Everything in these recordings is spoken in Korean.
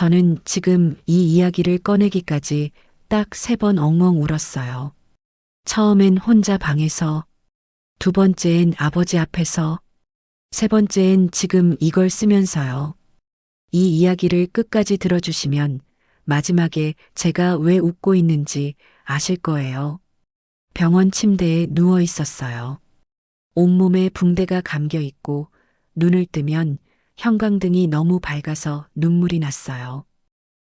저는 지금 이 이야기를 꺼내기까지 딱 3번 엉엉 울었어요. 처음엔 혼자 방에서, 두 번째엔 아버지 앞에서, 세 번째엔 지금 이걸 쓰면서요. 이 이야기를 끝까지 들어주시면 마지막에 제가 왜 웃고 있는지 아실 거예요. 병원 침대에 누워 있었어요. 온몸에 붕대가 감겨 있고 눈을 뜨면 형광등이 너무 밝아서 눈물이 났어요.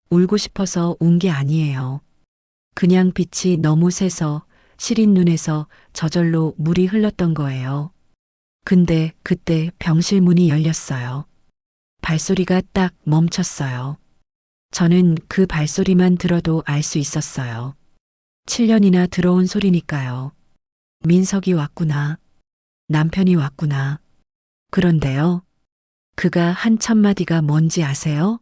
울고 싶어서 운 게 아니에요. 그냥 빛이 너무 세서 시린 눈에서 저절로 물이 흘렀던 거예요. 근데 그때 병실 문이 열렸어요. 발소리가 딱 멈췄어요. 저는 그 발소리만 들어도 알 수 있었어요. 7년이나 들어온 소리니까요. 민석이 왔구나. 남편이 왔구나. 그런데요. 그가 한 첫마디가 뭔지 아세요?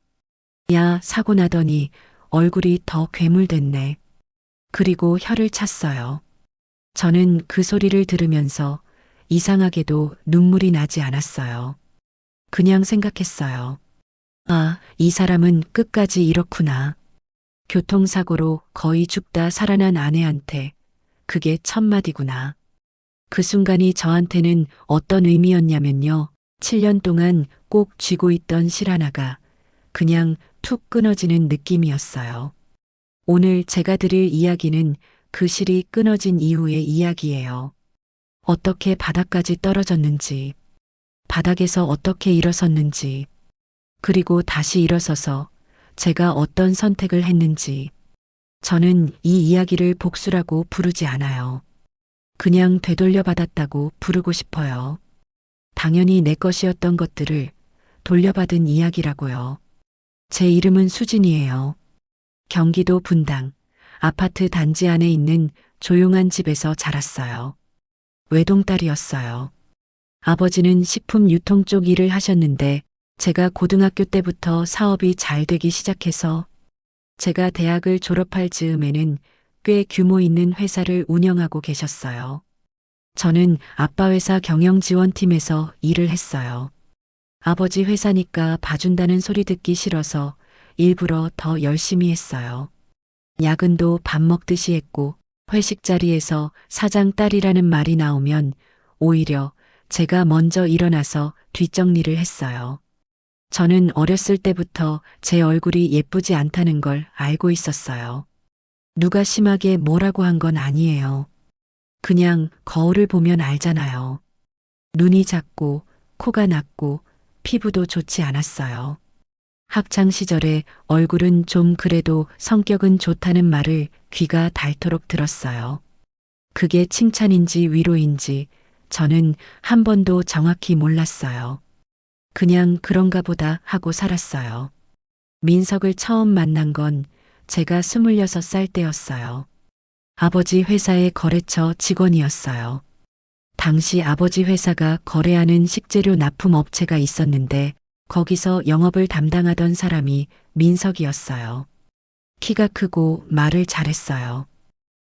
야, 사고 나더니 얼굴이 더 괴물됐네. 그리고 혀를 찼어요. 저는 그 소리를 들으면서 이상하게도 눈물이 나지 않았어요. 그냥 생각했어요. 아, 이 사람은 끝까지 이렇구나. 교통사고로 거의 죽다 살아난 아내한테 그게 첫마디구나. 그 순간이 저한테는 어떤 의미였냐면요. 7년 동안 꼭 쥐고 있던 실 하나가 그냥 툭 끊어지는 느낌이었어요. 오늘 제가 드릴 이야기는 그 실이 끊어진 이후의 이야기예요. 어떻게 바닥까지 떨어졌는지, 바닥에서 어떻게 일어섰는지, 그리고 다시 일어서서 제가 어떤 선택을 했는지. 저는 이 이야기를 복수라고 부르지 않아요. 그냥 되돌려 받았다고 부르고 싶어요. 당연히 내 것이었던 것들을 돌려받은 이야기라고요. 제 이름은 수진이에요. 경기도 분당 아파트 단지 안에 있는 조용한 집에서 자랐어요. 외동딸이었어요. 아버지는 식품 유통 쪽 일을 하셨는데 제가 고등학교 때부터 사업이 잘 되기 시작해서 제가 대학을 졸업할 즈음에는 꽤 규모 있는 회사를 운영하고 계셨어요. 저는 아빠 회사 경영지원팀에서 일을 했어요. 아버지 회사니까 봐준다는 소리 듣기 싫어서 일부러 더 열심히 했어요. 야근도 밥 먹듯이 했고 회식 자리에서 사장 딸이라는 말이 나오면 오히려 제가 먼저 일어나서 뒷정리를 했어요. 저는 어렸을 때부터 제 얼굴이 예쁘지 않다는 걸 알고 있었어요. 누가 심하게 뭐라고 한 건 아니에요. 그냥 거울을 보면 알잖아요. 눈이 작고 코가 낮고 피부도 좋지 않았어요. 학창 시절에 얼굴은 좀 그래도 성격은 좋다는 말을 귀가 닳도록 들었어요. 그게 칭찬인지 위로인지 저는 한 번도 정확히 몰랐어요. 그냥 그런가 보다 하고 살았어요. 민석을 처음 만난 건 제가 26살 때였어요. 아버지 회사의 거래처 직원이었어요. 당시 아버지 회사가 거래하는 식재료 납품 업체가 있었는데 거기서 영업을 담당하던 사람이 민석이었어요. 키가 크고 말을 잘했어요.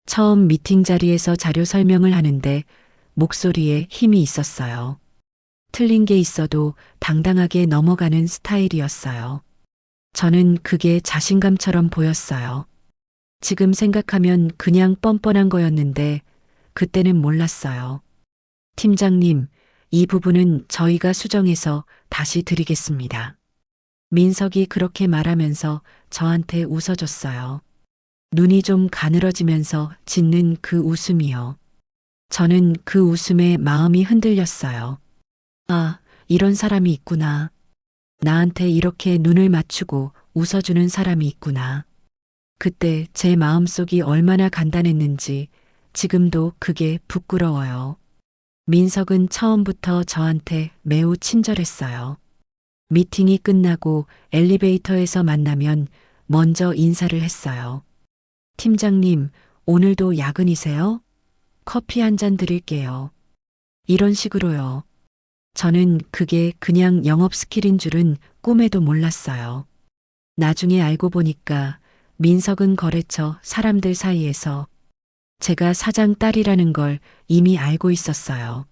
처음 미팅 자리에서 자료 설명을 하는데 목소리에 힘이 있었어요. 틀린 게 있어도 당당하게 넘어가는 스타일이었어요. 저는 그게 자신감처럼 보였어요. 지금 생각하면 그냥 뻔뻔한 거였는데 그때는 몰랐어요. 팀장님, 이 부분은 저희가 수정해서 다시 드리겠습니다. 민석이 그렇게 말하면서 저한테 웃어줬어요. 눈이 좀 가늘어지면서 짓는 그 웃음이요. 저는 그 웃음에 마음이 흔들렸어요. 아, 이런 사람이 있구나. 나한테 이렇게 눈을 맞추고 웃어주는 사람이 있구나. 그때 제 마음속이 얼마나 간단했는지 지금도 그게 부끄러워요. 민석은 처음부터 저한테 매우 친절했어요. 미팅이 끝나고 엘리베이터에서 만나면 먼저 인사를 했어요. 팀장님, 오늘도 야근이세요? 커피 한 잔 드릴게요. 이런 식으로요. 저는 그게 그냥 영업 스킬인 줄은 꿈에도 몰랐어요. 나중에 알고 보니까 민석은 거래처 사람들 사이에서 제가 사장 딸이라는 걸 이미 알고 있었어요.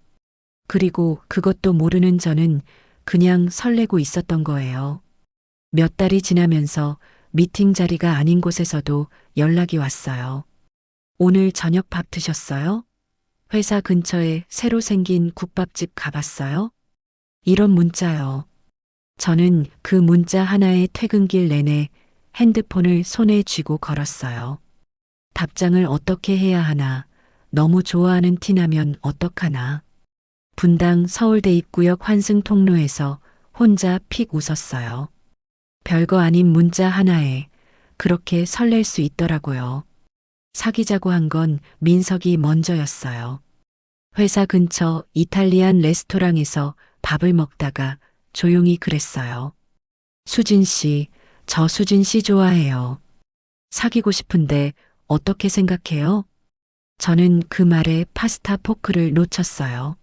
그리고 그것도 모르는 저는 그냥 설레고 있었던 거예요. 몇 달이 지나면서 미팅 자리가 아닌 곳에서도 연락이 왔어요. 오늘 저녁 밥 드셨어요? 회사 근처에 새로 생긴 국밥집 가봤어요? 이런 문자요. 저는 그 문자 하나에 퇴근길 내내 핸드폰을 손에 쥐고 걸었어요. 답장을 어떻게 해야 하나, 너무 좋아하는 티나면 어떡하나. 분당 서울대 입구역 환승 통로에서 혼자 픽 웃었어요. 별거 아닌 문자 하나에 그렇게 설렐 수 있더라고요. 사귀자고 한 건 민석이 먼저였어요. 회사 근처 이탈리안 레스토랑에서 밥을 먹다가 조용히 그랬어요. 수진 씨, 저 수진 씨 좋아해요. 사귀고 싶은데 어떻게 생각해요? 저는 그 말에 파스타 포크를 놓쳤어요.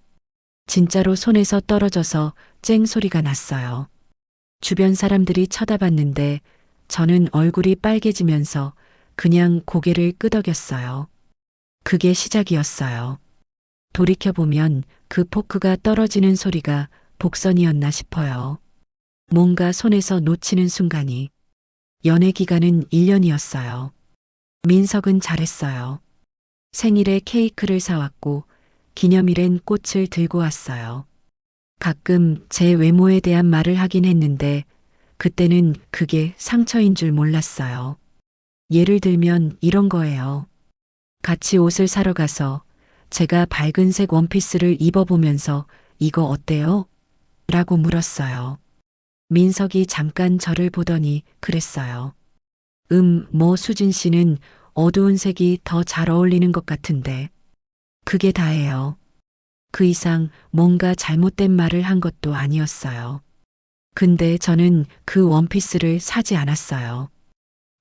진짜로 손에서 떨어져서 쨍 소리가 났어요. 주변 사람들이 쳐다봤는데 저는 얼굴이 빨개지면서 그냥 고개를 끄덕였어요. 그게 시작이었어요. 돌이켜보면 그 포크가 떨어지는 소리가 복선이었나 싶어요. 뭔가 손에서 놓치는 순간이. 연애 기간은 1년이었어요. 민석은 잘했어요. 생일에 케이크를 사왔고 기념일엔 꽃을 들고 왔어요. 가끔 제 외모에 대한 말을 하긴 했는데 그때는 그게 상처인 줄 몰랐어요. 예를 들면 이런 거예요. 같이 옷을 사러 가서 제가 밝은색 원피스를 입어보면서 이거 어때요? 라고 물었어요. 민석이 잠깐 저를 보더니 그랬어요. 뭐 수진 씨는 어두운 색이 더 잘 어울리는 것 같은데. 그게 다예요. 그 이상 뭔가 잘못된 말을 한 것도 아니었어요. 근데 저는 그 원피스를 사지 않았어요.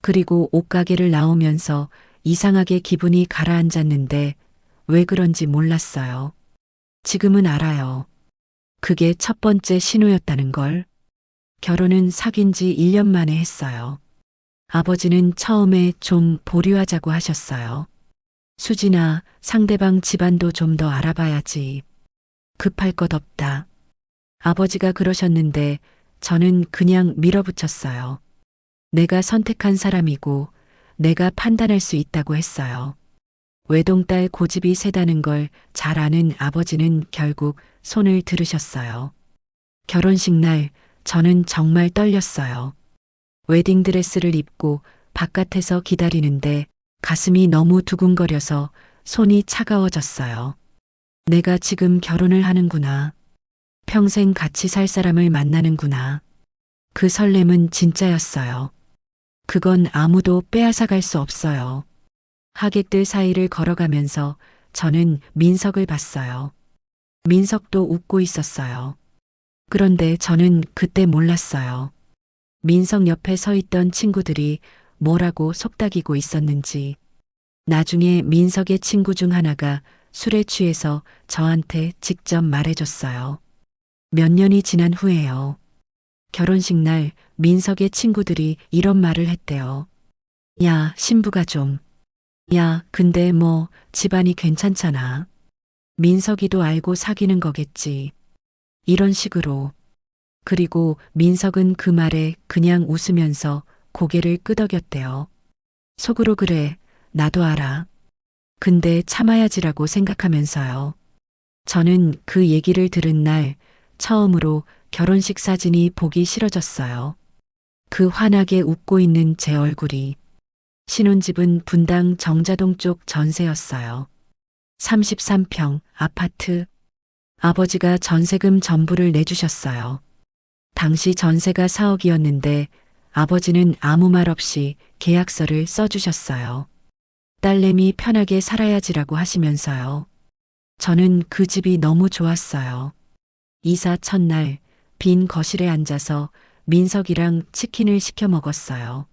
그리고 옷가게를 나오면서 이상하게 기분이 가라앉았는데 왜 그런지 몰랐어요. 지금은 알아요. 그게 첫 번째 신호였다는 걸. 결혼은 사귄 지 1년 만에 했어요. 아버지는 처음에 좀 보류하자고 하셨어요. 수진아, 상대방 집안도 좀 더 알아봐야지. 급할 것 없다. 아버지가 그러셨는데 저는 그냥 밀어붙였어요. 내가 선택한 사람이고 내가 판단할 수 있다고 했어요. 외동딸 고집이 세다는 걸 잘 아는 아버지는 결국 손을 들으셨어요. 결혼식 날 저는 정말 떨렸어요. 웨딩드레스를 입고 바깥에서 기다리는데 가슴이 너무 두근거려서 손이 차가워졌어요. 내가 지금 결혼을 하는구나. 평생 같이 살 사람을 만나는구나. 그 설렘은 진짜였어요. 그건 아무도 빼앗아갈 수 없어요. 하객들 사이를 걸어가면서 저는 민석을 봤어요. 민석도 웃고 있었어요. 그런데 저는 그때 몰랐어요. 민석 옆에 서 있던 친구들이 뭐라고 속닥이고 있었는지. 나중에 민석의 친구 중 하나가 술에 취해서 저한테 직접 말해줬어요. 몇 년이 지난 후에요. 결혼식 날 민석의 친구들이 이런 말을 했대요. 야, 신부가 좀. 야, 근데 뭐 집안이 괜찮잖아. 민석이도 알고 사귀는 거겠지. 이런 식으로. 그리고 민석은 그 말에 그냥 웃으면서 고개를 끄덕였대요. 속으로 그래, 나도 알아. 근데 참아야지라고 생각하면서요. 저는 그 얘기를 들은 날 처음으로 결혼식 사진이 보기 싫어졌어요. 그 환하게 웃고 있는 제 얼굴이. 신혼집은 분당 정자동 쪽 전세였어요. 33평 아파트. 아버지가 전세금 전부를 내주셨어요. 당시 전세가 4억이었는데 아버지는 아무 말 없이 계약서를 써주셨어요. 딸내미 편하게 살아야지라고 하시면서요. 저는 그 집이 너무 좋았어요. 이사 첫날 빈 거실에 앉아서 민석이랑 치킨을 시켜 먹었어요.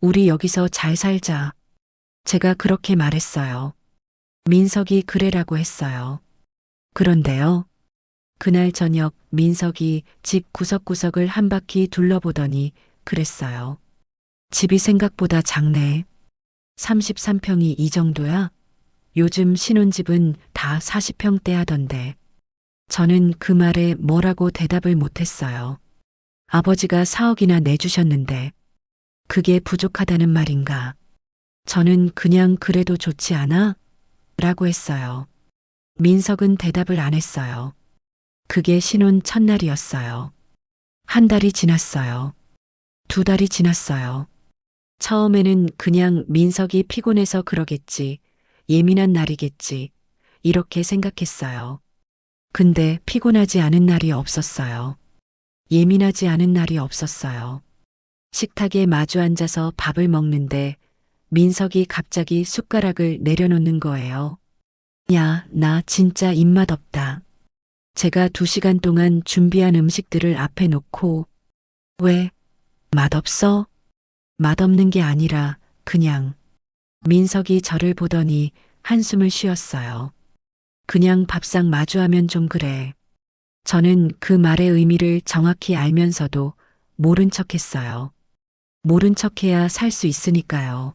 우리 여기서 잘 살자. 제가 그렇게 말했어요. 민석이 그래라고 했어요. 그런데요. 그날 저녁 민석이 집 구석구석을 한 바퀴 둘러보더니 그랬어요. 집이 생각보다 작네. 33평이 이 정도야? 요즘 신혼집은 다 40평대 하던데. 저는 그 말에 뭐라고 대답을 못했어요. 아버지가 4억이나 내주셨는데 그게 부족하다는 말인가? 저는 그냥 그래도 좋지 않아? 라고 했어요. 민석은 대답을 안 했어요. 그게 신혼 첫날이었어요. 한 달이 지났어요. 두 달이 지났어요. 처음에는 그냥 민석이 피곤해서 그러겠지, 예민한 날이겠지, 이렇게 생각했어요. 근데 피곤하지 않은 날이 없었어요. 예민하지 않은 날이 없었어요. 식탁에 마주 앉아서 밥을 먹는데 민석이 갑자기 숟가락을 내려놓는 거예요. 야, 나 진짜 입맛 없다. 제가 2시간 동안 준비한 음식들을 앞에 놓고 왜? 맛없어? 맛없는 게 아니라 그냥 민석이 저를 보더니 한숨을 쉬었어요. 그냥 밥상 마주하면 좀 그래. 저는 그 말의 의미를 정확히 알면서도 모른 척했어요. 모른 척해야 살 수 있으니까요.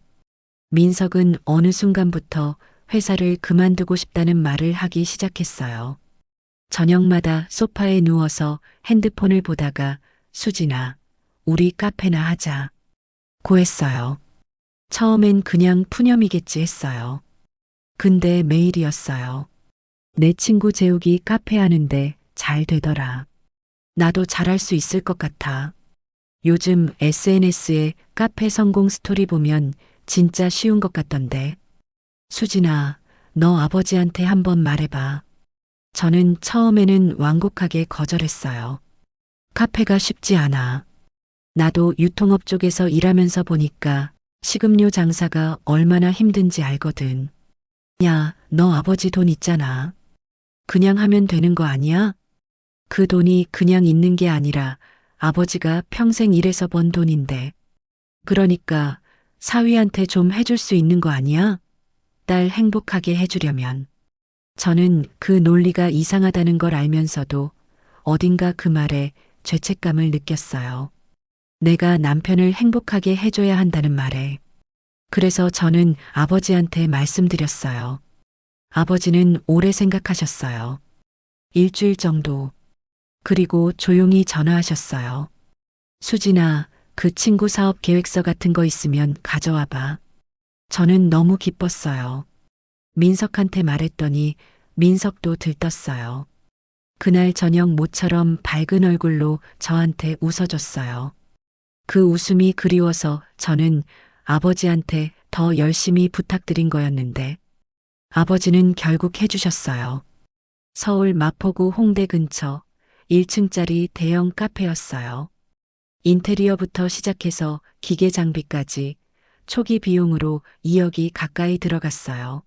민석은 어느 순간부터 회사를 그만두고 싶다는 말을 하기 시작했어요. 저녁마다 소파에 누워서 핸드폰을 보다가 수진아, 우리 카페나 하자. 고 했어요. 처음엔 그냥 푸념이겠지 했어요. 근데 매일이었어요. 내 친구 재욱이 카페 하는데 잘 되더라. 나도 잘할 수 있을 것 같아. 요즘 SNS에 카페 성공 스토리 보면 진짜 쉬운 것 같던데. 수진아, 너 아버지한테 한번 말해봐. 저는 처음에는 완곡하게 거절했어요. 카페가 쉽지 않아. 나도 유통업 쪽에서 일하면서 보니까 식음료 장사가 얼마나 힘든지 알거든. 야, 너 아버지 돈 있잖아. 그냥 하면 되는 거 아니야? 그 돈이 그냥 있는 게 아니라 아버지가 평생 일해서 번 돈인데. 그러니까 사위한테 좀 해줄 수 있는 거 아니야? 딸 행복하게 해주려면. 저는 그 논리가 이상하다는 걸 알면서도 어딘가 그 말에 죄책감을 느꼈어요. 내가 남편을 행복하게 해줘야 한다는 말에. 그래서 저는 아버지한테 말씀드렸어요. 아버지는 오래 생각하셨어요. 일주일 정도. 그리고 조용히 전화하셨어요. 수진아, 그 친구 사업 계획서 같은 거 있으면 가져와 봐. 저는 너무 기뻤어요. 민석한테 말했더니 민석도 들떴어요. 그날 저녁 모처럼 밝은 얼굴로 저한테 웃어줬어요. 그 웃음이 그리워서 저는 아버지한테 더 열심히 부탁드린 거였는데 아버지는 결국 해주셨어요. 서울 마포구 홍대 근처 1층짜리 대형 카페였어요. 인테리어부터 시작해서 기계 장비까지 초기 비용으로 2억이 가까이 들어갔어요.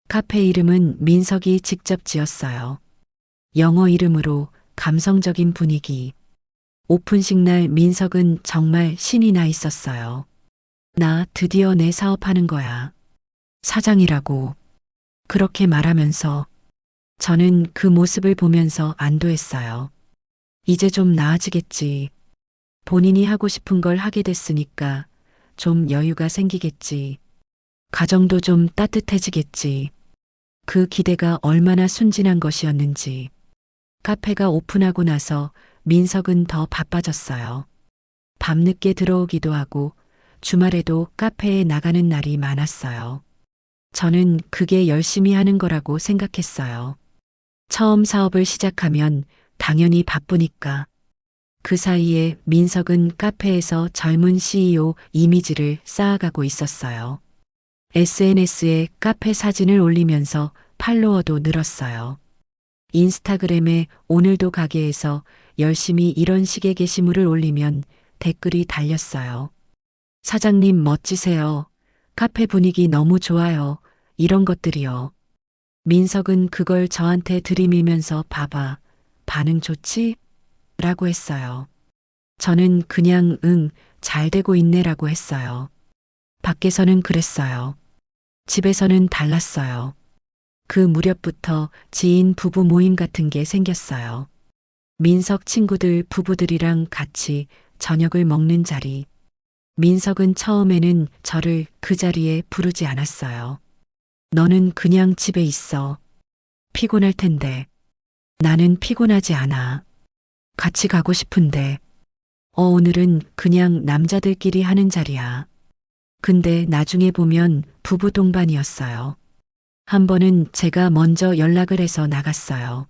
카페 이름은 민석이 직접 지었어요. 영어 이름으로 감성적인 분위기. 오픈식 날 민석은 정말 신이 나 있었어요. 나 드디어 내 사업하는 거야. 사장이라고. 그렇게 말하면서 저는 그 모습을 보면서 안도했어요. 이제 좀 나아지겠지. 본인이 하고 싶은 걸 하게 됐으니까 좀 여유가 생기겠지. 가정도 좀 따뜻해지겠지. 그 기대가 얼마나 순진한 것이었는지. 카페가 오픈하고 나서 민석은 더 바빠졌어요. 밤늦게 들어오기도 하고 주말에도 카페에 나가는 날이 많았어요. 저는 그게 열심히 하는 거라고 생각했어요. 처음 사업을 시작하면 당연히 바쁘니까. 그 사이에 민석은 카페에서 젊은 CEO 이미지를 쌓아가고 있었어요. SNS에 카페 사진을 올리면서 팔로워도 늘었어요. 인스타그램에 오늘도 가게에서 열심히 이런 식의 게시물을 올리면 댓글이 달렸어요. 사장님 멋지세요. 카페 분위기 너무 좋아요. 이런 것들이요. 민석은 그걸 저한테 들이밀면서 봐봐. 반응 좋지? 라고 했어요. 저는 그냥 응, 잘 되고 있네라고 했어요. 밖에서는 그랬어요. 집에서는 달랐어요. 그 무렵부터 지인 부부 모임 같은 게 생겼어요. 민석 친구들 부부들이랑 같이 저녁을 먹는 자리. 민석은 처음에는 저를 그 자리에 부르지 않았어요. 너는 그냥 집에 있어. 피곤할 텐데. 나는 피곤하지 않아. 같이 가고 싶은데. 오늘은 그냥 남자들끼리 하는 자리야. 근데 나중에 보면 부부 동반이었어요. 한 번은 제가 먼저 연락을 해서 나갔어요.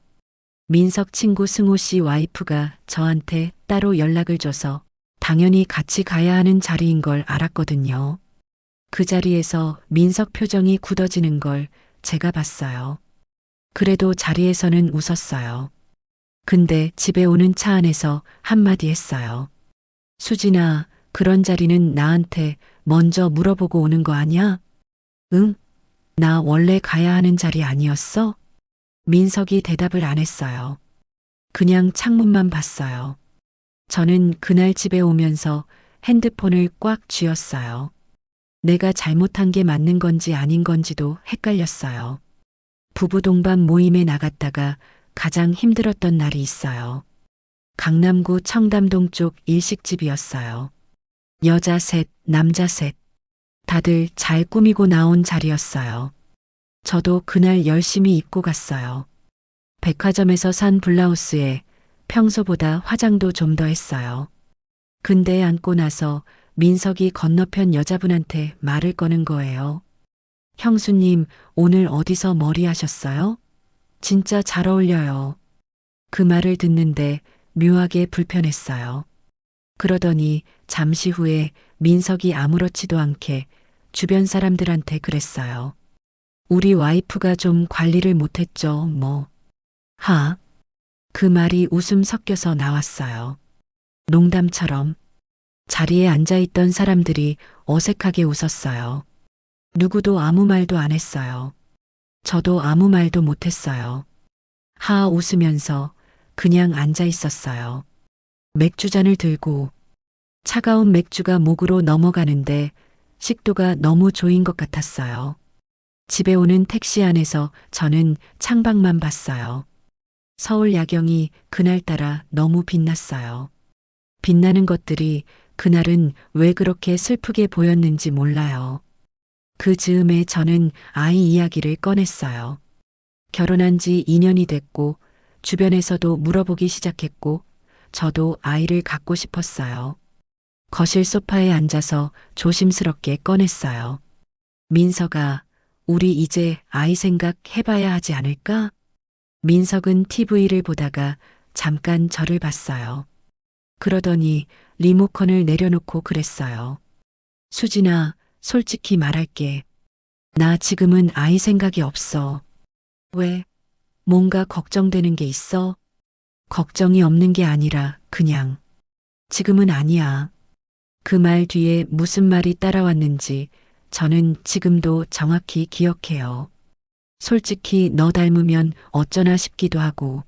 민석 친구 승호 씨 와이프가 저한테 따로 연락을 줘서 당연히 같이 가야 하는 자리인 걸 알았거든요. 그 자리에서 민석 표정이 굳어지는 걸 제가 봤어요. 그래도 자리에서는 웃었어요. 근데 집에 오는 차 안에서 한마디 했어요. 수진아, 그런 자리는 나한테 먼저 물어보고 오는 거 아니야? 응? 나 원래 가야 하는 자리 아니었어? 민석이 대답을 안 했어요. 그냥 창문만 봤어요. 저는 그날 집에 오면서 핸드폰을 꽉 쥐었어요. 내가 잘못한 게 맞는 건지 아닌 건지도 헷갈렸어요. 부부 동반 모임에 나갔다가 가장 힘들었던 날이 있어요. 강남구 청담동 쪽 일식집이었어요. 여자 셋, 남자 셋. 다들 잘 꾸미고 나온 자리였어요. 저도 그날 열심히 입고 갔어요. 백화점에서 산 블라우스에 평소보다 화장도 좀 더 했어요. 근데 앉고 나서 민석이 건너편 여자분한테 말을 거는 거예요. 형수님, 오늘 어디서 머리 하셨어요? 진짜 잘 어울려요. 그 말을 듣는데 묘하게 불편했어요. 그러더니 잠시 후에 민석이 아무렇지도 않게 주변 사람들한테 그랬어요. 우리 와이프가 좀 관리를 못했죠, 뭐. 그 말이 웃음 섞여서 나왔어요. 농담처럼. 자리에 앉아있던 사람들이 어색하게 웃었어요. 누구도 아무 말도 안 했어요. 저도 아무 말도 못했어요. 웃으면서 그냥 앉아 있었어요. 맥주잔을 들고 차가운 맥주가 목으로 넘어가는데 식도가 너무 조인 것 같았어요. 집에 오는 택시 안에서 저는 창밖만 봤어요. 서울 야경이 그날따라 너무 빛났어요. 빛나는 것들이 그날은 왜 그렇게 슬프게 보였는지 몰라요. 그 즈음에 저는 아이 이야기를 꺼냈어요. 결혼한 지 2년이 됐고 주변에서도 물어보기 시작했고 저도 아이를 갖고 싶었어요. 거실 소파에 앉아서 조심스럽게 꺼냈어요. 민석아, 우리 이제 아이 생각 해봐야 하지 않을까? 민석은 TV를 보다가 잠깐 저를 봤어요. 그러더니 리모컨을 내려놓고 그랬어요. 수진아, 솔직히 말할게. 나 지금은 아이 생각이 없어. 왜? 뭔가 걱정되는 게 있어? 걱정이 없는 게 아니라 그냥 지금은 아니야. 그 말 뒤에 무슨 말이 따라왔는지 저는 지금도 정확히 기억해요. 솔직히 너 닮으면 어쩌나 싶기도 하고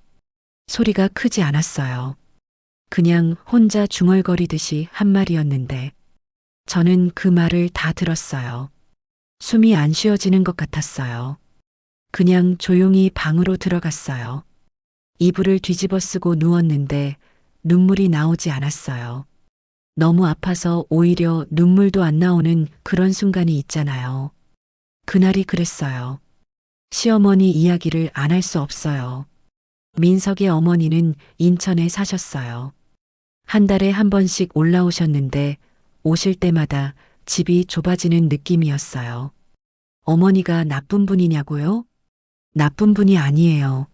소리가 크지 않았어요. 그냥 혼자 중얼거리듯이 한 말이었는데 저는 그 말을 다 들었어요. 숨이 안 쉬어지는 것 같았어요. 그냥 조용히 방으로 들어갔어요. 이불을 뒤집어 쓰고 누웠는데 눈물이 나오지 않았어요. 너무 아파서 오히려 눈물도 안 나오는 그런 순간이 있잖아요. 그날이 그랬어요. 시어머니 이야기를 안 할 수 없어요. 민석의 어머니는 인천에 사셨어요. 한 달에 한 번씩 올라오셨는데 오실 때마다 집이 좁아지는 느낌이었어요. 어머니가 나쁜 분이냐고요? 나쁜 분이 아니에요.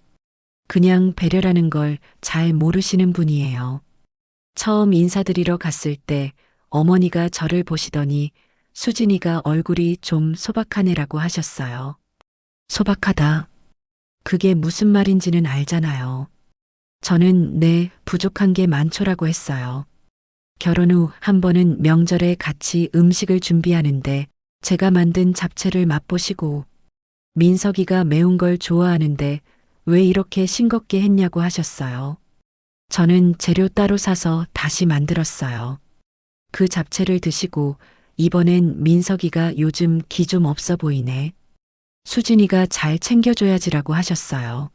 그냥 배려라는 걸 잘 모르시는 분이에요. 처음 인사드리러 갔을 때 어머니가 저를 보시더니 수진이가 얼굴이 좀 소박하네라고 하셨어요. 소박하다. 그게 무슨 말인지는 알잖아요. 저는 네, 부족한 게 많죠라고 했어요. 결혼 후 한 번은 명절에 같이 음식을 준비하는데 제가 만든 잡채를 맛보시고 민석이가 매운 걸 좋아하는데 왜 이렇게 싱겁게 했냐고 하셨어요. 저는 재료 따로 사서 다시 만들었어요. 그 잡채를 드시고 이번엔 민석이가 요즘 기 좀 없어 보이네. 수진이가 잘 챙겨줘야지라고 하셨어요.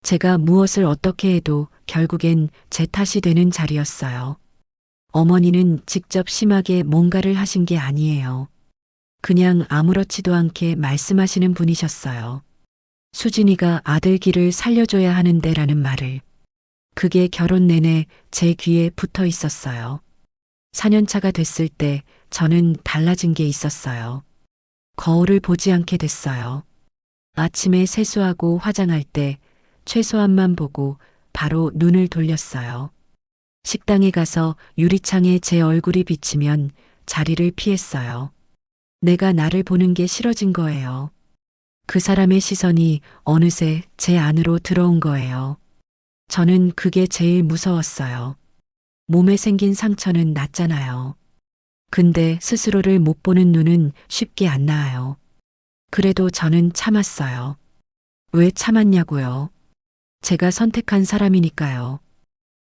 제가 무엇을 어떻게 해도 결국엔 제 탓이 되는 자리였어요. 어머니는 직접 심하게 뭔가를 하신 게 아니에요. 그냥 아무렇지도 않게 말씀하시는 분이셨어요. 수진이가 아들 길을 살려줘야 하는데 라는 말을. 그게 결혼 내내 제 귀에 붙어 있었어요. 4년차가 됐을 때 저는 달라진 게 있었어요. 거울을 보지 않게 됐어요. 아침에 세수하고 화장할 때 최소한만 보고 바로 눈을 돌렸어요. 식당에 가서 유리창에 제 얼굴이 비치면 자리를 피했어요. 내가 나를 보는 게 싫어진 거예요. 그 사람의 시선이 어느새 제 안으로 들어온 거예요. 저는 그게 제일 무서웠어요. 몸에 생긴 상처는 낫잖아요. 근데 스스로를 못 보는 눈은 쉽게 안 나아요. 그래도 저는 참았어요. 왜 참았냐고요? 제가 선택한 사람이니까요.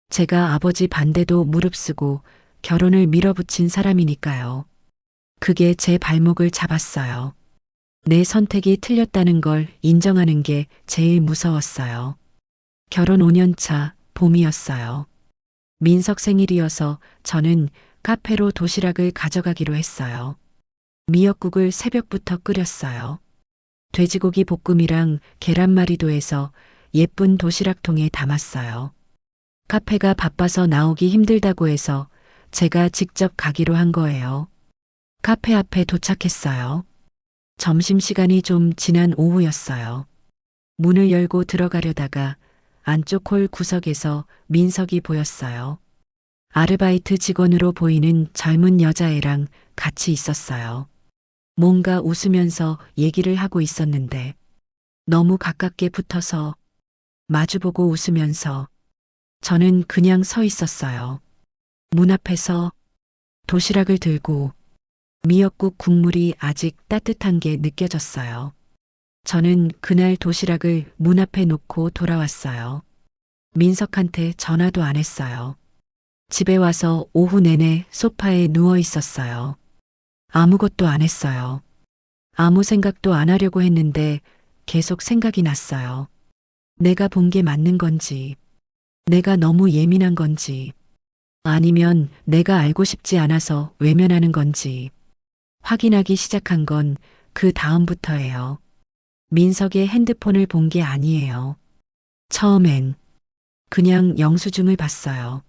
제가 아버지 반대도 무릅쓰고 결혼을 밀어붙인 사람이니까요. 그게 제 발목을 잡았어요. 내 선택이 틀렸다는 걸 인정하는 게 제일 무서웠어요. 결혼 5년 차 봄이었어요. 민석 생일이어서 저는 카페로 도시락을 가져가기로 했어요. 미역국을 새벽부터 끓였어요. 돼지고기 볶음이랑 계란말이도 해서 예쁜 도시락통에 담았어요. 카페가 바빠서 나오기 힘들다고 해서 제가 직접 가기로 한 거예요. 카페 앞에 도착했어요. 점심시간이 좀 지난 오후였어요. 문을 열고 들어가려다가 안쪽 홀 구석에서 민석이 보였어요. 아르바이트 직원으로 보이는 젊은 여자애랑 같이 있었어요. 뭔가 웃으면서 얘기를 하고 있었는데 너무 가깝게 붙어서 마주보고 웃으면서 저는 그냥 서 있었어요. 문 앞에서 도시락을 들고 미역국 국물이 아직 따뜻한 게 느껴졌어요. 저는 그날 도시락을 문 앞에 놓고 돌아왔어요. 민석한테 전화도 안 했어요. 집에 와서 오후 내내 소파에 누워 있었어요. 아무것도 안 했어요. 아무 생각도 안 하려고 했는데 계속 생각이 났어요. 내가 본 게 맞는 건지, 내가 너무 예민한 건지, 아니면 내가 알고 싶지 않아서 외면하는 건지, 확인하기 시작한 건 그 다음부터예요. 민석의 핸드폰을 본 게 아니에요. 처음엔 그냥 영수증을 봤어요.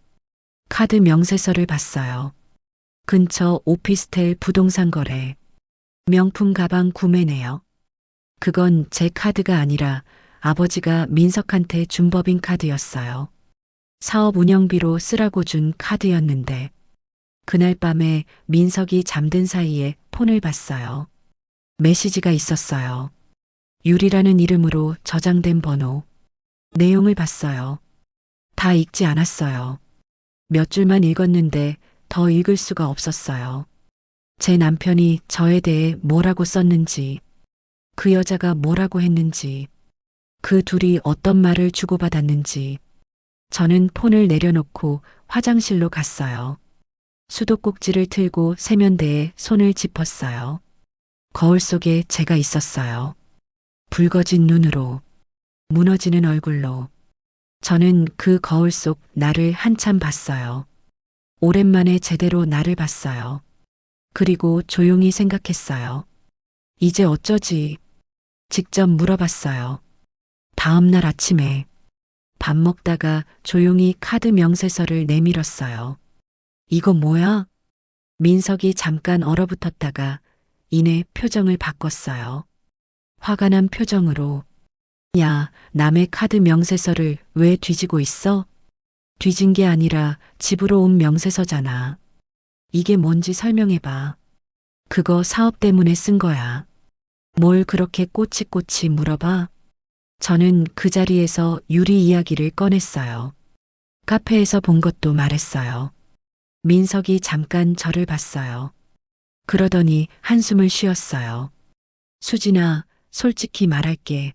카드 명세서를 봤어요. 근처 오피스텔 부동산 거래, 명품 가방 구매 내역. 그건 제 카드가 아니라 아버지가 민석한테 준 법인 카드였어요. 사업 운영비로 쓰라고 준 카드였는데 그날 밤에 민석이 잠든 사이에 폰을 봤어요. 메시지가 있었어요. 유리라는 이름으로 저장된 번호. 내용을 봤어요. 다 읽지 않았어요. 몇 줄만 읽었는데 더 읽을 수가 없었어요. 제 남편이 저에 대해 뭐라고 썼는지, 그 여자가 뭐라고 했는지, 그 둘이 어떤 말을 주고받았는지. 저는 폰을 내려놓고 화장실로 갔어요. 수도꼭지를 틀고 세면대에 손을 짚었어요. 거울 속에 제가 있었어요. 붉어진 눈으로, 무너지는 얼굴로. 저는 그 거울 속 나를 한참 봤어요. 오랜만에 제대로 나를 봤어요. 그리고 조용히 생각했어요. 이제 어쩌지? 직접 물어봤어요. 다음 날 아침에 밥 먹다가 조용히 카드 명세서를 내밀었어요. 이거 뭐야? 민석이 잠깐 얼어붙었다가 이내 표정을 바꿨어요. 화가 난 표정으로. 야, 남의 카드 명세서를 왜 뒤지고 있어? 뒤진 게 아니라 집으로 온 명세서잖아. 이게 뭔지 설명해봐. 그거 사업 때문에 쓴 거야. 뭘 그렇게 꼬치꼬치 물어봐? 저는 그 자리에서 유리 이야기를 꺼냈어요. 카페에서 본 것도 말했어요. 민석이 잠깐 저를 봤어요. 그러더니 한숨을 쉬었어요. 수진아, 솔직히 말할게.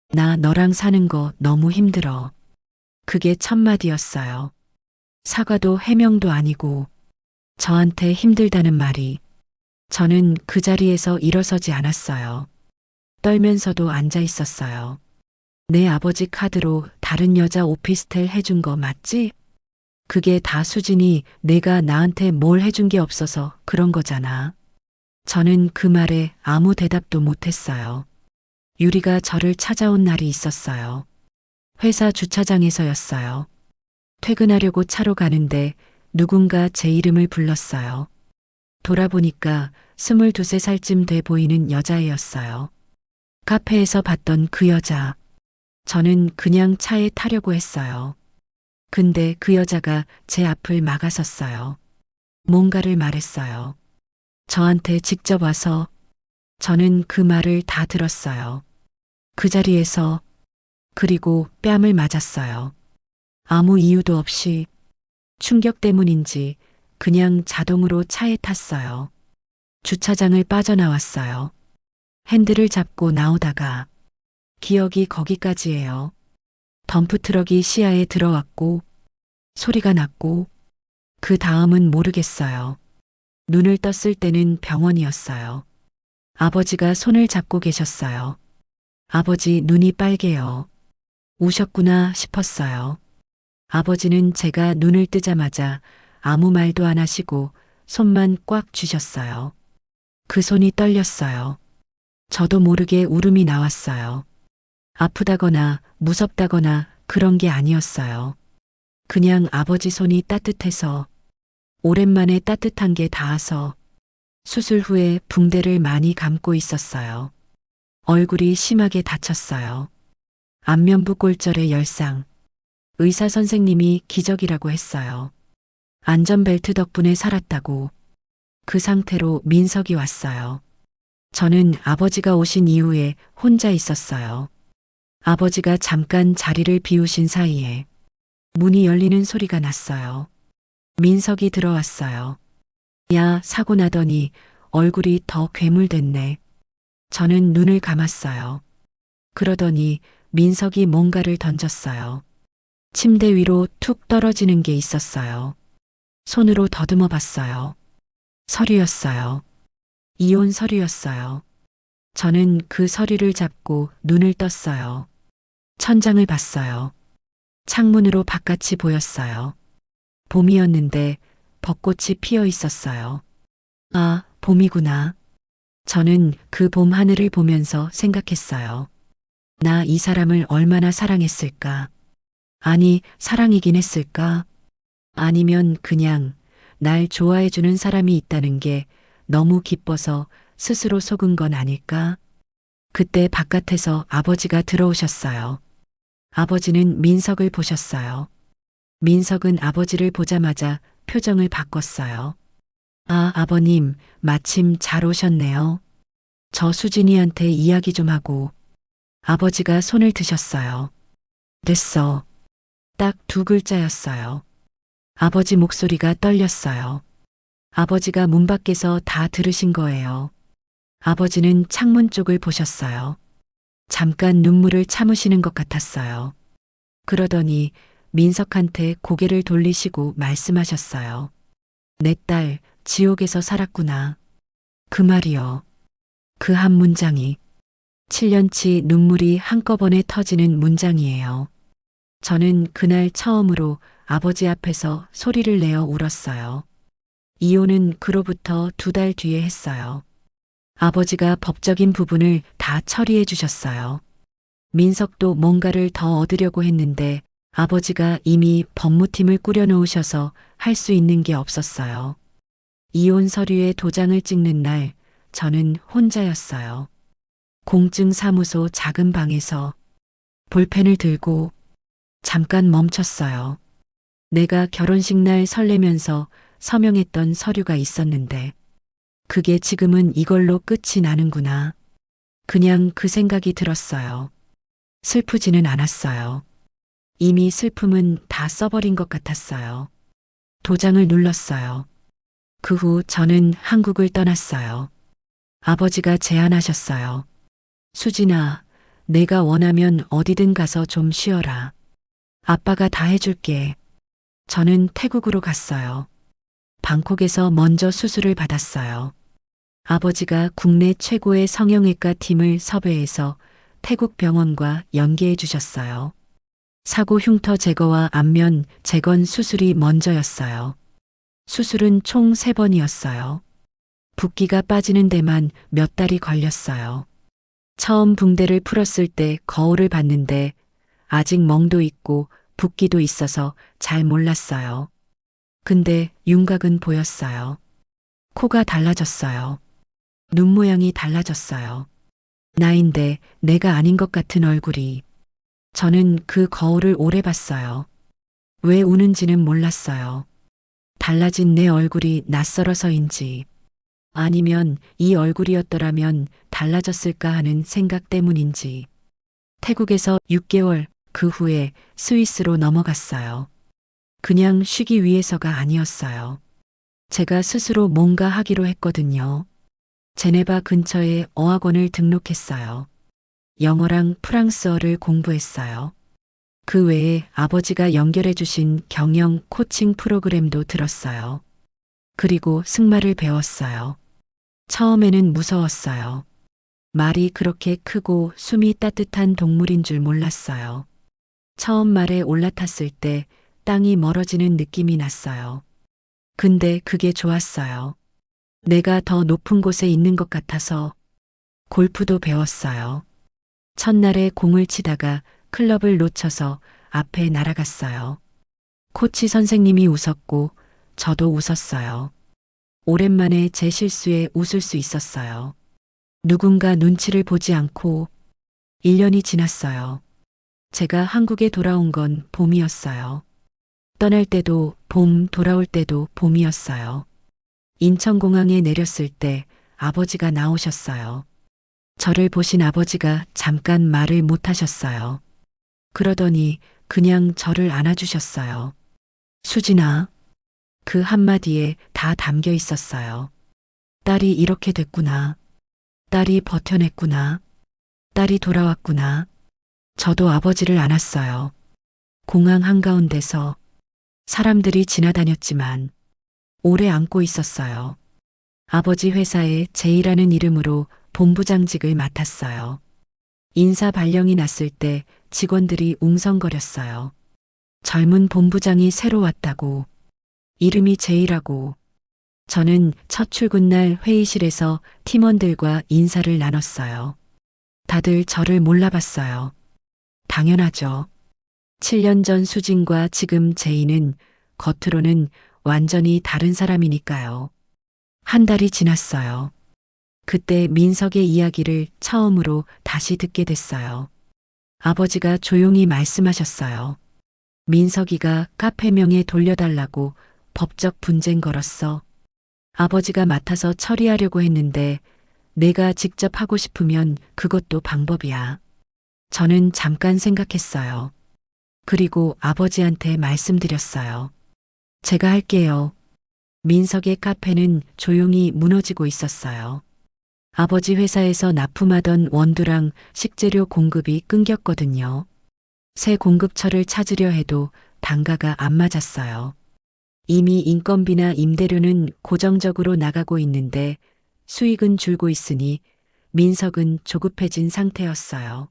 나 너랑 사는 거 너무 힘들어. 그게 첫 마디였어요. 사과도 해명도 아니고 저한테 힘들다는 말이. 저는 그 자리에서 일어서지 않았어요. 떨면서도 앉아 있었어요. 내 아버지 카드로 다른 여자 오피스텔 해준 거 맞지? 그게 다 수진이 내가 나한테 뭘 해준 게 없어서 그런 거잖아. 저는 그 말에 아무 대답도 못했어요. 유리가 저를 찾아온 날이 있었어요. 회사 주차장에서였어요. 퇴근하려고 차로 가는데 누군가 제 이름을 불렀어요. 돌아보니까 22~23살쯤 돼 보이는 여자애였어요. 카페에서 봤던 그 여자. 저는 그냥 차에 타려고 했어요. 근데 그 여자가 제 앞을 막아섰어요. 뭔가를 말했어요. 저한테 직접 와서. 저는 그 말을 다 들었어요. 그 자리에서. 그리고 뺨을 맞았어요. 아무 이유도 없이. 충격 때문인지 그냥 자동으로 차에 탔어요. 주차장을 빠져나왔어요. 핸들을 잡고 나오다가 기억이 거기까지예요. 덤프트럭이 시야에 들어왔고 소리가 났고 그 다음은 모르겠어요. 눈을 떴을 때는 병원이었어요. 아버지가 손을 잡고 계셨어요. 아버지 눈이 빨개요. 우셨구나 싶었어요. 아버지는 제가 눈을 뜨자마자 아무 말도 안 하시고 손만 꽉 쥐셨어요. 그 손이 떨렸어요. 저도 모르게 울음이 나왔어요. 아프다거나 무섭다거나 그런 게 아니었어요. 그냥 아버지 손이 따뜻해서, 오랜만에 따뜻한 게 닿아서. 수술 후에 붕대를 많이 감고 있었어요. 얼굴이 심하게 다쳤어요. 안면부 골절의 열상. 의사 선생님이 기적이라고 했어요. 안전벨트 덕분에 살았다고. 그 상태로 민석이 왔어요. 저는 아버지가 오신 이후에 혼자 있었어요. 아버지가 잠깐 자리를 비우신 사이에 문이 열리는 소리가 났어요. 민석이 들어왔어요. 야, 사고 나더니 얼굴이 더 괴물됐네. 저는 눈을 감았어요. 그러더니 민석이 뭔가를 던졌어요. 침대 위로 툭 떨어지는 게 있었어요. 손으로 더듬어 봤어요. 서류였어요. 이혼 서류였어요. 저는 그 서류를 잡고 눈을 떴어요. 천장을 봤어요. 창문으로 바깥이 보였어요. 봄이었는데 벚꽃이 피어 있었어요. 아, 봄이구나. 저는 그 봄 하늘을 보면서 생각했어요. 나 이 사람을 얼마나 사랑했을까? 아니, 사랑이긴 했을까? 아니면 그냥 날 좋아해주는 사람이 있다는 게 너무 기뻐서 스스로 속은 건 아닐까? 그때 바깥에서 아버지가 들어오셨어요. 아버지는 민석을 보셨어요. 민석은 아버지를 보자마자 표정을 바꿨어요. 아, 아버님, 마침 잘 오셨네요. 저 수진이한테 이야기 좀 하고. 아버지가 손을 드셨어요. 됐어. 딱 두 글자였어요. 아버지 목소리가 떨렸어요. 아버지가 문 밖에서 다 들으신 거예요. 아버지는 창문 쪽을 보셨어요. 잠깐 눈물을 참으시는 것 같았어요. 그러더니 민석한테 고개를 돌리시고 말씀하셨어요. 내 딸, 지옥에서 살았구나. 그 말이요. 그 한 문장이 7년치 눈물이 한꺼번에 터지는 문장이에요. 저는 그날 처음으로 아버지 앞에서 소리를 내어 울었어요. 이혼은 그로부터 2달 뒤에 했어요. 아버지가 법적인 부분을 다 처리해 주셨어요. 민석도 뭔가를 더 얻으려고 했는데 아버지가 이미 법무팀을 꾸려놓으셔서 할 수 있는 게 없었어요. 이혼 서류에 도장을 찍는 날 저는 혼자였어요. 공증사무소 작은 방에서 볼펜을 들고 잠깐 멈췄어요. 내가 결혼식 날 설레면서 서명했던 서류가 있었는데 그게 지금은 이걸로 끝이 나는구나. 그냥 그 생각이 들었어요. 슬프지는 않았어요. 이미 슬픔은 다 써버린 것 같았어요. 도장을 눌렀어요. 그 후 저는 한국을 떠났어요. 아버지가 제안하셨어요. 수진아, 내가 원하면 어디든 가서 좀 쉬어라. 아빠가 다 해줄게. 저는 태국으로 갔어요. 방콕에서 먼저 수술을 받았어요. 아버지가 국내 최고의 성형외과 팀을 섭외해서 태국 병원과 연계해 주셨어요. 사고 흉터 제거와 안면 재건 수술이 먼저였어요. 수술은 총 3번이었어요. 붓기가 빠지는 데만 몇 달이 걸렸어요. 처음 붕대를 풀었을 때 거울을 봤는데 아직 멍도 있고 붓기도 있어서 잘 몰랐어요. 근데 윤곽은 보였어요. 코가 달라졌어요. 눈 모양이 달라졌어요. 나인데 내가 아닌 것 같은 얼굴이. 저는 그 거울을 오래 봤어요. 왜 우는지는 몰랐어요. 달라진 내 얼굴이 낯설어서인지 아니면 이 얼굴이었더라면 달라졌을까 하는 생각 때문인지. 태국에서 6개월 그 후에 스위스로 넘어갔어요. 그냥 쉬기 위해서가 아니었어요. 제가 스스로 뭔가 하기로 했거든요. 제네바 근처에 어학원을 등록했어요. 영어랑 프랑스어를 공부했어요. 그 외에 아버지가 연결해 주신 경영 코칭 프로그램도 들었어요. 그리고 승마를 배웠어요. 처음에는 무서웠어요. 말이 그렇게 크고 숨이 따뜻한 동물인 줄 몰랐어요. 처음 말에 올라탔을 때 땅이 멀어지는 느낌이 났어요. 근데 그게 좋았어요. 내가 더 높은 곳에 있는 것 같아서. 골프도 배웠어요. 첫날에 공을 치다가 클럽을 놓쳐서 앞에 날아갔어요. 코치 선생님이 웃었고 저도 웃었어요. 오랜만에 제 실수에 웃을 수 있었어요. 누군가 눈치를 보지 않고 1년이 지났어요. 제가 한국에 돌아온 건 봄이었어요. 떠날 때도 봄, 돌아올 때도 봄이었어요. 인천공항에 내렸을 때 아버지가 나오셨어요. 저를 보신 아버지가 잠깐 말을 못 하셨어요. 그러더니 그냥 저를 안아주셨어요. 수진아. 그 한마디에 다 담겨 있었어요. 딸이 이렇게 됐구나. 딸이 버텨냈구나. 딸이 돌아왔구나. 저도 아버지를 안았어요. 공항 한가운데서 사람들이 지나다녔지만 오래 안고 있었어요. 아버지 회사에 제이라는 이름으로 본부장직을 맡았어요. 인사 발령이 났을 때 직원들이 웅성거렸어요. 젊은 본부장이 새로 왔다고. 이름이 제이라고. 저는 첫 출근 날 회의실에서 팀원들과 인사를 나눴어요. 다들 저를 몰라봤어요. 당연하죠. 7년 전 수진과 지금 제이는 겉으로는 완전히 다른 사람이니까요. 한 달이 지났어요. 그때 민석의 이야기를 처음으로 다시 듣게 됐어요. 아버지가 조용히 말씀하셨어요. 민석이가 카페명에 돌려달라고 법적 분쟁 걸었어. 아버지가 맡아서 처리하려고 했는데 내가 직접 하고 싶으면 그것도 방법이야. 저는 잠깐 생각했어요. 그리고 아버지한테 말씀드렸어요. 제가 할게요. 민석의 카페는 조용히 무너지고 있었어요. 아버지 회사에서 납품하던 원두랑 식재료 공급이 끊겼거든요. 새 공급처를 찾으려 해도 단가가 안 맞았어요. 이미 인건비나 임대료는 고정적으로 나가고 있는데 수익은 줄고 있으니 민석은 조급해진 상태였어요.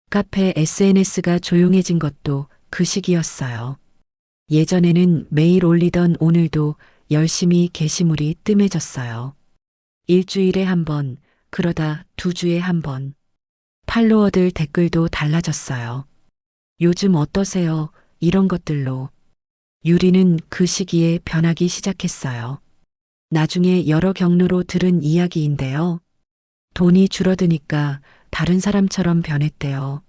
카페 SNS가 조용해진 것도 그 시기였어요. 예전에는 매일 올리던 오늘도 열심히 게시물이 뜸해졌어요. 일주일에 한 번, 그러다 2주에 한 번. 팔로워들 댓글도 달라졌어요. 요즘 어떠세요? 이런 것들로. 유리는 그 시기에 변하기 시작했어요. 나중에 여러 경로로 들은 이야기인데요. 돈이 줄어드니까 다른 사람처럼 변했대요.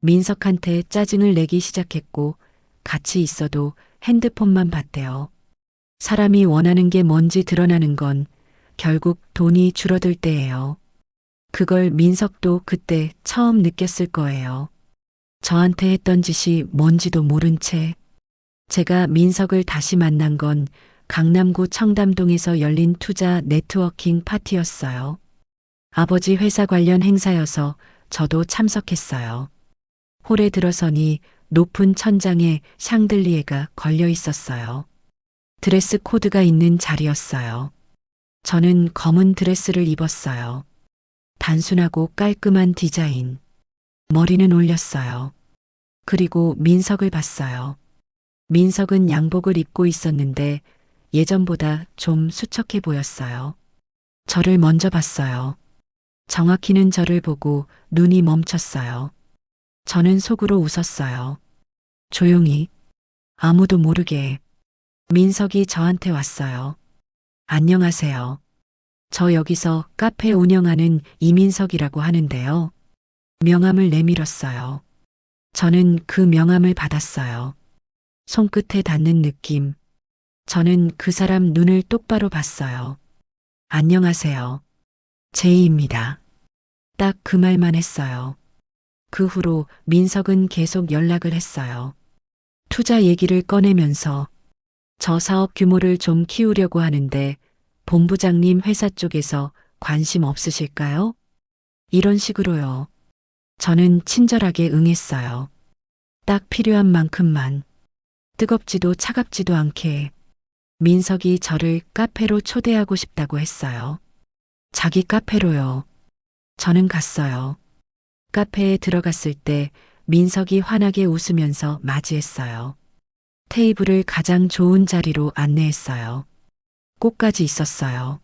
민석한테 짜증을 내기 시작했고 같이 있어도 핸드폰만 봤대요. 사람이 원하는 게 뭔지 드러나는 건 결국 돈이 줄어들 때예요. 그걸 민석도 그때 처음 느꼈을 거예요. 저한테 했던 짓이 뭔지도 모른 채. 제가 민석을 다시 만난 건 강남구 청담동에서 열린 투자 네트워킹 파티였어요. 아버지 회사 관련 행사여서 저도 참석했어요. 홀에 들어서니 높은 천장에 샹들리에가 걸려 있었어요. 드레스 코드가 있는 자리였어요. 저는 검은 드레스를 입었어요. 단순하고 깔끔한 디자인. 머리는 올렸어요. 그리고 민석을 봤어요. 민석은 양복을 입고 있었는데 예전보다 좀 수척해 보였어요. 저를 먼저 봤어요. 정확히는 저를 보고 눈이 멈췄어요. 저는 속으로 웃었어요. 조용히, 아무도 모르게 민석이 저한테 왔어요. 안녕하세요. 저 여기서 카페 운영하는 이민석이라고 하는데요. 명함을 내밀었어요. 저는 그 명함을 받았어요. 손끝에 닿는 느낌. 저는 그 사람 눈을 똑바로 봤어요. 안녕하세요. 제이입니다. 딱 그 말만 했어요. 그 후로 민석은 계속 연락을 했어요. 투자 얘기를 꺼내면서 저 사업 규모를 좀 키우려고 하는데 본부장님 회사 쪽에서 관심 없으실까요? 이런 식으로요. 저는 친절하게 응했어요. 딱 필요한 만큼만. 뜨겁지도 차갑지도 않게 민석이 저를 카페로 초대하고 싶다고 했어요. 자기 카페로요. 저는 갔어요. 카페에 들어갔을 때 민석이 환하게 웃으면서 맞이했어요. 테이블을 가장 좋은 자리로 안내했어요. 꽃까지 있었어요.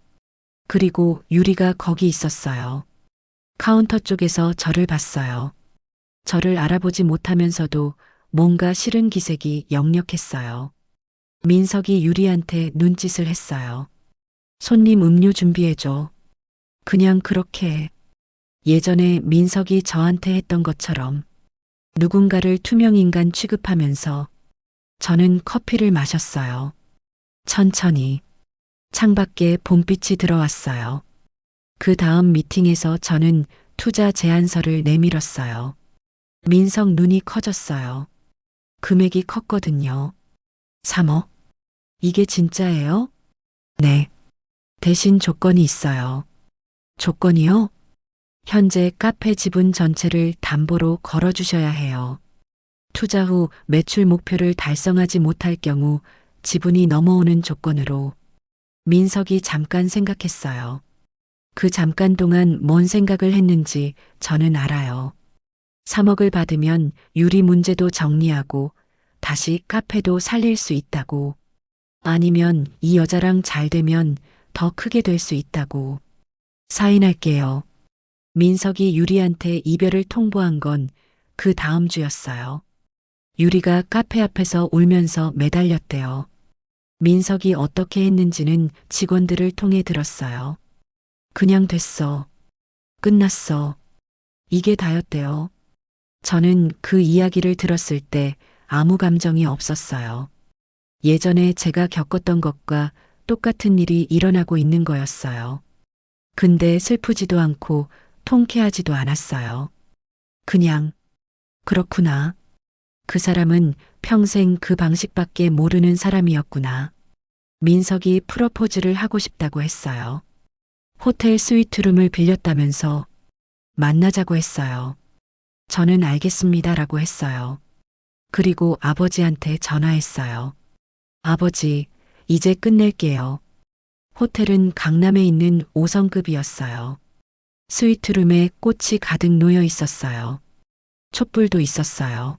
그리고 유리가 거기 있었어요. 카운터 쪽에서 저를 봤어요. 저를 알아보지 못하면서도 뭔가 싫은 기색이 역력했어요. 민석이 유리한테 눈짓을 했어요. 손님 음료 준비해줘. 그냥 그렇게 예전에 민석이 저한테 했던 것처럼 누군가를 투명인간 취급하면서 저는 커피를 마셨어요. 천천히 창밖에 봄빛이 들어왔어요. 그 다음 미팅에서 저는 투자 제안서를 내밀었어요. 민석 눈이 커졌어요. 금액이 컸거든요. 3억? 이게 진짜예요? 네. 대신 조건이 있어요. 조건이요? 현재 카페 지분 전체를 담보로 걸어주셔야 해요. 투자 후 매출 목표를 달성하지 못할 경우 지분이 넘어오는 조건으로. 민석이 잠깐 생각했어요. 그 잠깐 동안 뭔 생각을 했는지 저는 알아요. 3억을 받으면 유리 문제도 정리하고 다시 카페도 살릴 수 있다고. 아니면 이 여자랑 잘 되면 더 크게 될 수 있다고. 사인할게요. 민석이 유리한테 이별을 통보한 건 그 다음 주였어요. 유리가 카페 앞에서 울면서 매달렸대요. 민석이 어떻게 했는지는 직원들을 통해 들었어요. 그냥 됐어. 끝났어. 이게 다였대요. 저는 그 이야기를 들었을 때 아무 감정이 없었어요. 예전에 제가 겪었던 것과 똑같은 일이 일어나고 있는 거였어요. 근데 슬프지도 않고 통쾌하지도 않았어요. 그냥, 그렇구나. 그 사람은 평생 그 방식밖에 모르는 사람이었구나. 민석이 프로포즈를 하고 싶다고 했어요. 호텔 스위트룸을 빌렸다면서 만나자고 했어요. 저는 알겠습니다라고 했어요. 그리고 아버지한테 전화했어요. 아버지, 이제 끝낼게요. 호텔은 강남에 있는 5성급이었어요. 스위트룸에 꽃이 가득 놓여 있었어요. 촛불도 있었어요.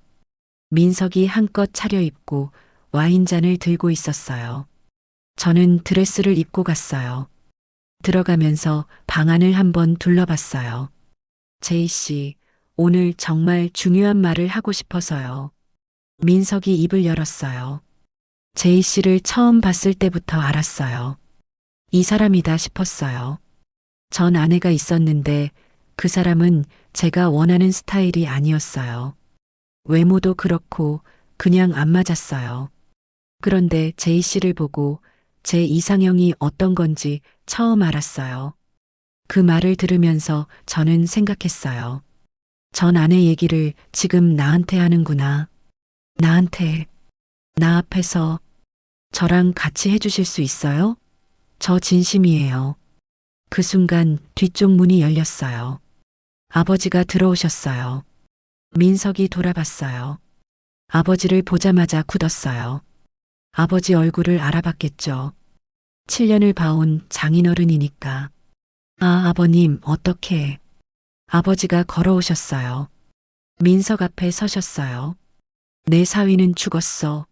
민석이 한껏 차려입고 와인잔을 들고 있었어요. 저는 드레스를 입고 갔어요. 들어가면서 방 안을 한번 둘러봤어요. 제이 씨, 오늘 정말 중요한 말을 하고 싶어서요. 민석이 입을 열었어요. 제이 씨를 처음 봤을 때부터 알았어요. 이 사람이다 싶었어요. 전 아내가 있었는데 그 사람은 제가 원하는 스타일이 아니었어요. 외모도 그렇고 그냥 안 맞았어요. 그런데 제이 씨를 보고 제 이상형이 어떤 건지 처음 알았어요. 그 말을 들으면서 저는 생각했어요. 전 아내 얘기를 지금 나한테 하는구나. 나한테, 나 앞에서 저랑 같이 해주실 수 있어요? 저 진심이에요. 그 순간 뒤쪽 문이 열렸어요. 아버지가 들어오셨어요. 민석이 돌아봤어요. 아버지를 보자마자 굳었어요. 아버지 얼굴을 알아봤겠죠. 7년을 봐온 장인어른이니까. 아, 아버님, 어떻게. 아버지가 걸어오셨어요. 민석 앞에 서셨어요. 내 사위는 죽었어.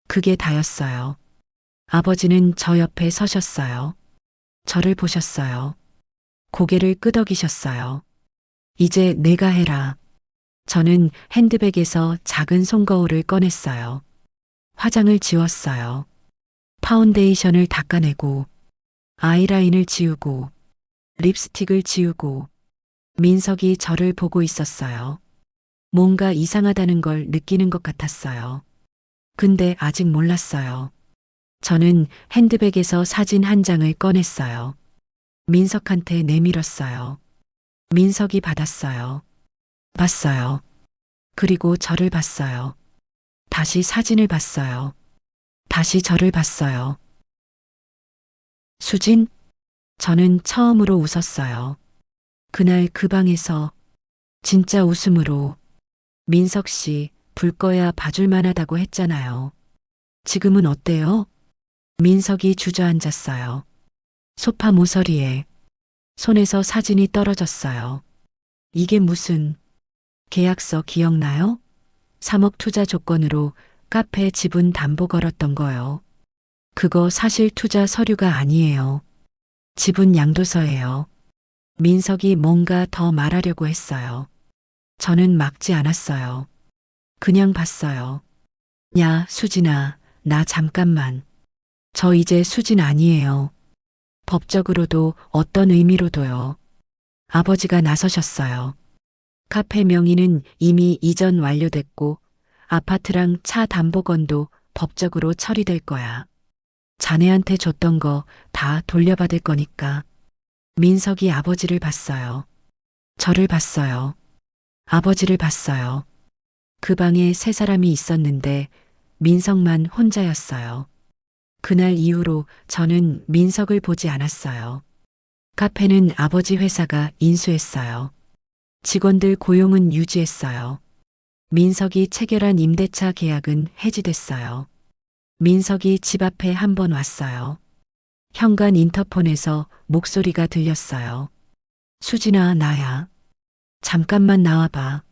그게 다였어요. 아버지는 저 옆에 서셨어요. 저를 보셨어요. 고개를 끄덕이셨어요. 이제 내가 해라. 저는 핸드백에서 작은 손거울을 꺼냈어요. 화장을 지웠어요. 파운데이션을 닦아내고, 아이라인을 지우고, 립스틱을 지우고, 민석이 저를 보고 있었어요. 뭔가 이상하다는 걸 느끼는 것 같았어요. 근데 아직 몰랐어요. 저는 핸드백에서 사진 한 장을 꺼냈어요. 민석한테 내밀었어요. 민석이 받았어요. 봤어요. 그리고 저를 봤어요. 다시 사진을 봤어요. 다시 저를 봤어요. 수진? 저는 처음으로 웃었어요. 그날 그 방에서 진짜 웃음으로 민석 씨, 불 꺼야 봐줄 만하다고 했잖아요. 지금은 어때요? 민석이 주저앉았어요. 소파 모서리에 손에서 사진이 떨어졌어요. 이게 무슨 계약서 기억나요? 3억 투자 조건으로 카페 지분 담보 걸었던 거요. 그거 사실 투자 서류가 아니에요. 지분 양도서예요. 민석이 뭔가 더 말하려고 했어요. 저는 막지 않았어요. 그냥 봤어요. 야, 수진아, 나 잠깐만. 저 이제 수진 아니에요. 법적으로도 어떤 의미로도요. 아버지가 나서셨어요. 카페 명의는 이미 이전 완료됐고 아파트랑 차 담보건도 법적으로 처리될 거야. 자네한테 줬던 거 다 돌려받을 거니까. 민석이 아버지를 봤어요. 저를 봤어요. 아버지를 봤어요. 그 방에 세 사람이 있었는데 민석만 혼자였어요. 그날 이후로 저는 민석을 보지 않았어요. 카페는 아버지 회사가 인수했어요. 직원들 고용은 유지했어요. 민석이 체결한 임대차 계약은 해지됐어요. 민석이 집 앞에 한 번 왔어요. 현관 인터폰에서 목소리가 들렸어요. 수진아, 나야. 잠깐만 나와봐.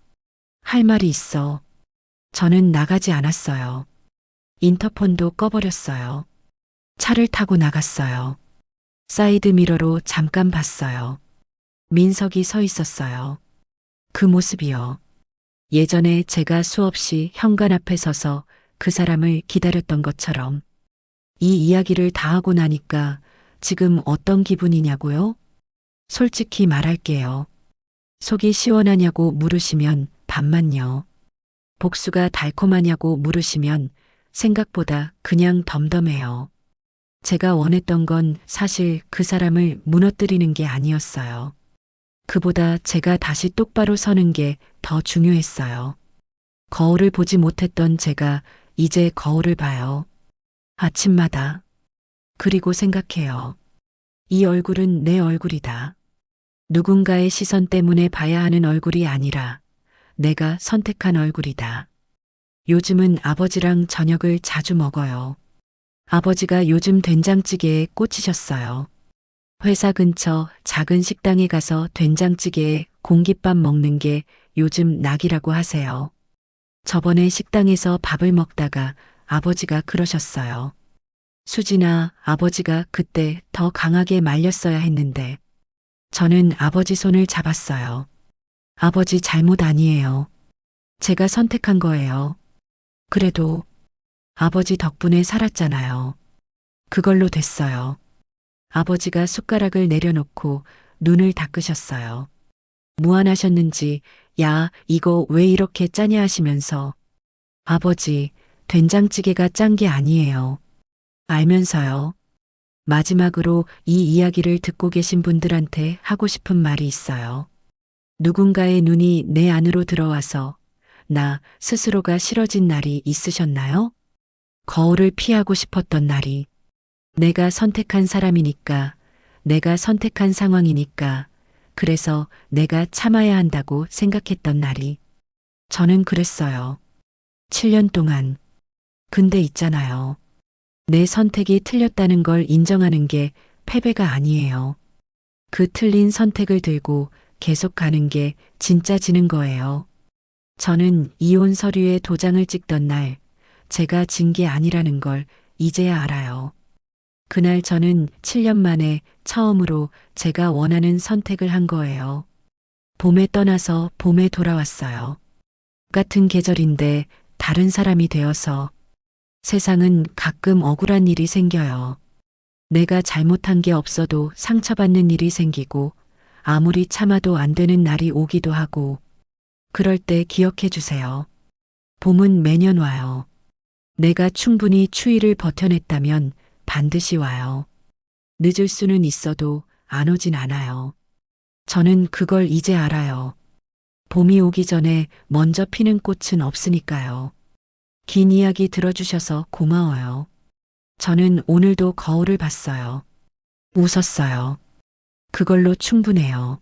할 말이 있어. 저는 나가지 않았어요. 인터폰도 꺼버렸어요. 차를 타고 나갔어요. 사이드 미러로 잠깐 봤어요. 민석이 서 있었어요. 그 모습이요. 예전에 제가 수없이 현관 앞에 서서 그 사람을 기다렸던 것처럼. 이 이야기를 다 하고 나니까 지금 어떤 기분이냐고요? 솔직히 말할게요. 속이 시원하냐고 물으시면 반만요. 복수가 달콤하냐고 물으시면 생각보다 그냥 덤덤해요. 제가 원했던 건 사실 그 사람을 무너뜨리는 게 아니었어요. 그보다 제가 다시 똑바로 서는 게 더 중요했어요. 거울을 보지 못했던 제가 이제 거울을 봐요. 아침마다. 그리고 생각해요. 이 얼굴은 내 얼굴이다. 누군가의 시선 때문에 봐야 하는 얼굴이 아니라 내가 선택한 얼굴이다. 요즘은 아버지랑 저녁을 자주 먹어요. 아버지가 요즘 된장찌개에 꽂히셨어요. 회사 근처 작은 식당에 가서 된장찌개에 공깃밥 먹는 게 요즘 낙이라고 하세요. 저번에 식당에서 밥을 먹다가 아버지가 그러셨어요. 수진아, 아버지가 그때 더 강하게 말렸어야 했는데. 저는 아버지 손을 잡았어요. 아버지 잘못 아니에요. 제가 선택한 거예요. 그래도 아버지 덕분에 살았잖아요. 그걸로 됐어요. 아버지가 숟가락을 내려놓고 눈을 닦으셨어요. 무안하셨는지, 야, 이거 왜 이렇게 짜냐 하시면서, 아버지, 된장찌개가 짠 게 아니에요. 알면서요. 마지막으로 이 이야기를 듣고 계신 분들한테 하고 싶은 말이 있어요. 누군가의 눈이 내 안으로 들어와서 나 스스로가 싫어진 날이 있으셨나요? 거울을 피하고 싶었던 날이. 내가 선택한 사람이니까, 내가 선택한 상황이니까, 그래서 내가 참아야 한다고 생각했던 날이. 저는 그랬어요. 7년 동안. 근데 있잖아요. 내 선택이 틀렸다는 걸 인정하는 게 패배가 아니에요. 그 틀린 선택을 들고 계속 가는 게 진짜 지는 거예요. 저는 이혼 서류에 도장을 찍던 날, 제가 진 게 아니라는 걸 이제야 알아요. 그날 저는 7년 만에 처음으로 제가 원하는 선택을 한 거예요. 봄에 떠나서 봄에 돌아왔어요. 똑같은 계절인데 다른 사람이 되어서 세상은 가끔 억울한 일이 생겨요. 내가 잘못한 게 없어도 상처받는 일이 생기고 아무리 참아도 안 되는 날이 오기도 하고 그럴 때 기억해 주세요. 봄은 매년 와요. 내가 충분히 추위를 버텨냈다면 반드시 와요. 늦을 수는 있어도 안 오진 않아요. 저는 그걸 이제 알아요. 봄이 오기 전에 먼저 피는 꽃은 없으니까요. 긴 이야기 들어주셔서 고마워요. 저는 오늘도 거울을 봤어요. 웃었어요. 그걸로 충분해요.